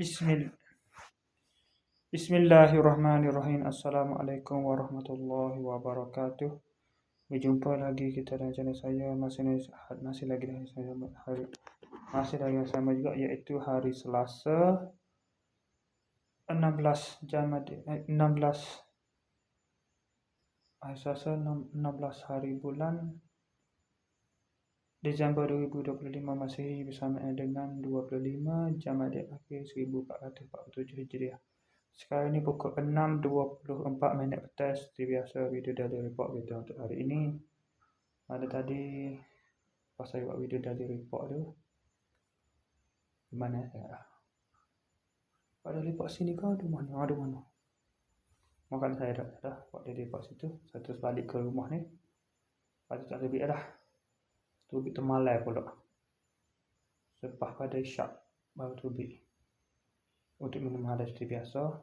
Bismil Bismillahirrahmanirrahim. Assalamualaikum warahmatullahi wabarakatuh. Berjumpa lagi kita dengan channel saya. Masih lagi dengan saya masih lagi sama juga, iaitu hari Selasa 16 hari bulan Disember 2025 Masehi, bersama dengan 25 Jamadil Akhir 1447 Hijriah. Sekarang ni pukul 6.24 petang. Seperti biasa, video daily report kita untuk hari ini. Ada tadi pas saya buat video daily report tu, di mana saya pada report sini kau ada mana. Makan saya dah buat daily report situ. Saya terus balik ke rumah ni. Lepas tu tak terbit dah. Terbit termalai pula. Lepas pada isyak baru terbit. Untuk minum hal seperti biasa.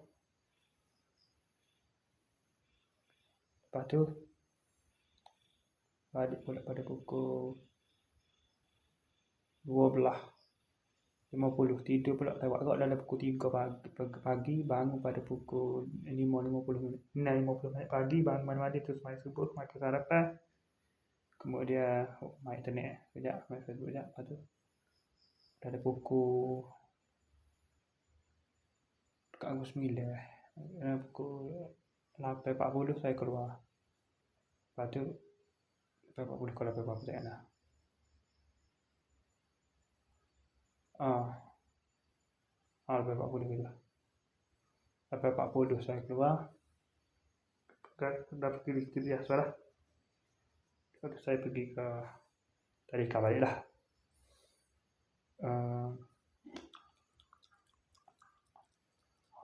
Lepas tu balik pula pada pukul 12.50. Tidur pula lewat agak dalam pukul 3 pagi. Bangun pada pukul 5.50 pagi. Bangun mandi terus main subuh, makan sarapan. Kemudian main internet sekejap, main Facebook sekejap. Lepas tu dah ada pukul dekat pukul 9, pukul 8.40 saya keluar. Lepas tu 8.40 kalau 8.40 tak nak. 8.40 gitu. 8.40 saya keluar. Dah pergi seperti biasa lah. Lepas tu saya pergi ke tadika balik lah.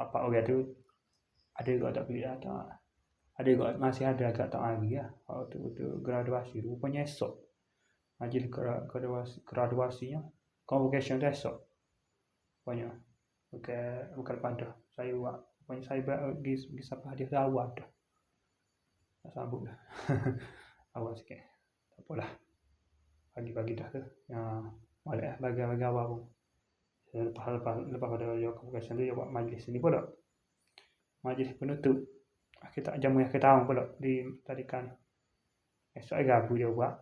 Apa orang tu ada juga tak pergi datang. Ada juga masih ada agak tak lagi lah. Waktu graduasi rupanya esok. Majlis graduasinya, convocation tu esok. Rupanya bukan pada saya buat. Rupanya saya pergi sampai hadiah awal dah. Tak sambut dah. Awal sikit. Tak apalah. Pagi-pagi dah tu. Balik bagi awal pun. Lepas pada convocation tu, dia buat majlis ni pula. Majlis penutup. Jamu akhir tahun pula di tadikan. Esok hari Rabu dia buat.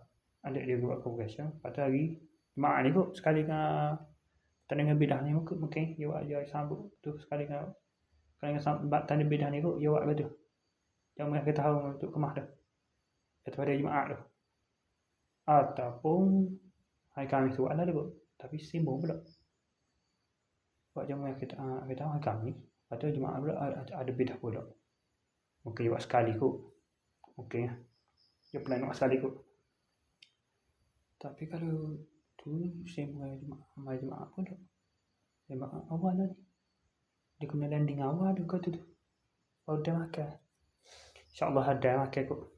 Adik dia buat convocation. Lepas tu hari Jumaat ni kot. Sekali dengan tandingan bidah ni mungkin dia buat dia sambut tu. Sekali dengan tandingan bidah ni kot dia buat betul. Jamu akhir tahun untuk kemah tu. Itu pada Jumaat tu. Ataupun hari Khamis tu ada kot. Tapi simbol pula. Buat jamu akhir tahun hari Khamis. Lepas tu Jumaat pula ada bidah pula. Mungkin dia buat sekali kot. Mungkin dia plan buat sekali kot. Tapi kalau tu simbol hari Jumaat pun tak. Jumaat awal lah ni. Dia kena landing awal tu kata tu. Baru dah makan. InsyaAllah ada makan kot.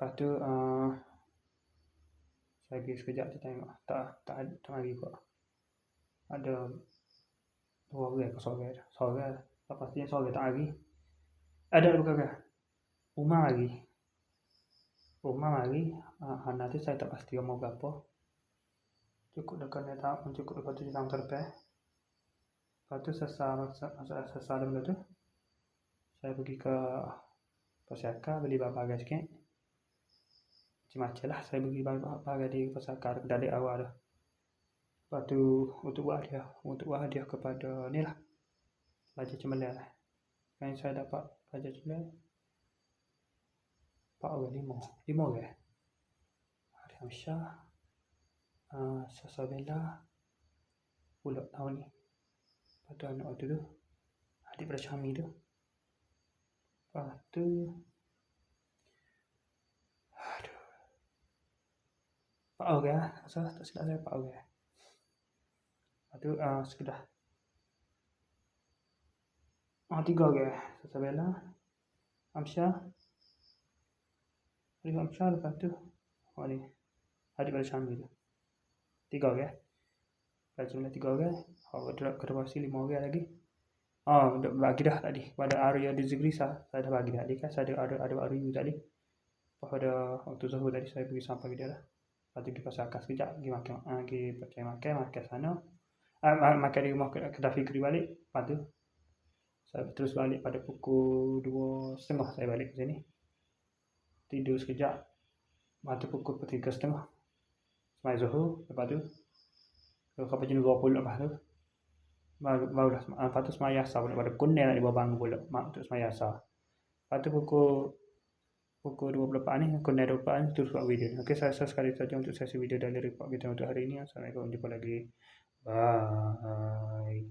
Lepas tu saya pergi sekejap tu tengok. Tak lagi kot. Ada 2 orang ke sore. Pastinya sore tak lagi. Ada bukan. Umar lagi. Nanti saya tak pasti umur berapa. Cukup dekat tahun 7 tahun ke depan. Lepas tu sesal benda tu, saya pergi ke Pasaka beli bagai sikit. Macam-macam lah saya beli bagai di Pasaka dari awal dah. Lepas tu untuk buat hadiah kepada ni lah, Raja Cemerlang lah. Yang saya dapat Raja Cemerlang 4 orang, 5 orang. Hari Hamsyah, Sasabella pula tahun ni. Lepas tu anak tu adik pada Syami tu. Lepas tu 4 orang lah. Tak silap saya 4 orang. Lepas tu sekedah 3 orang. Sasabella, Hamsyah. Lepas tu ni adik pada Syami tu 3 orang. Lepas tu 3 orang. Graduasi 5 orang lagi. Bagi dah tadi pada Arya di Zigrisa. Saya dah bagi tadi kan. Saya ada review tadi. Pada waktu Zuhur tadi saya pergi sampai dia lah. Lepas tu pergi pasar akas sekejap. Pergi makan sana. Makan di rumah kedai Fikri balik. Lepas tu saya terus balik pada pukul 2.30 saya balik ke sini. Tidur sekejap. Lepas tu pukul 3.30 semai Zuhur. Lepas tu sampai jam 20 lepas tu baru lepas tu semaya asar pula. Pada pukul 9 nak dibawa bangun pula mak untuk semaya asar. Lepas tu pukul 24 ni, pukul 24 ni terus buat video. Okey, saya rasa sekali saja untuk sesi video dari report kita untuk hari ini. Assalamualaikum, jumpa lagi. Bye.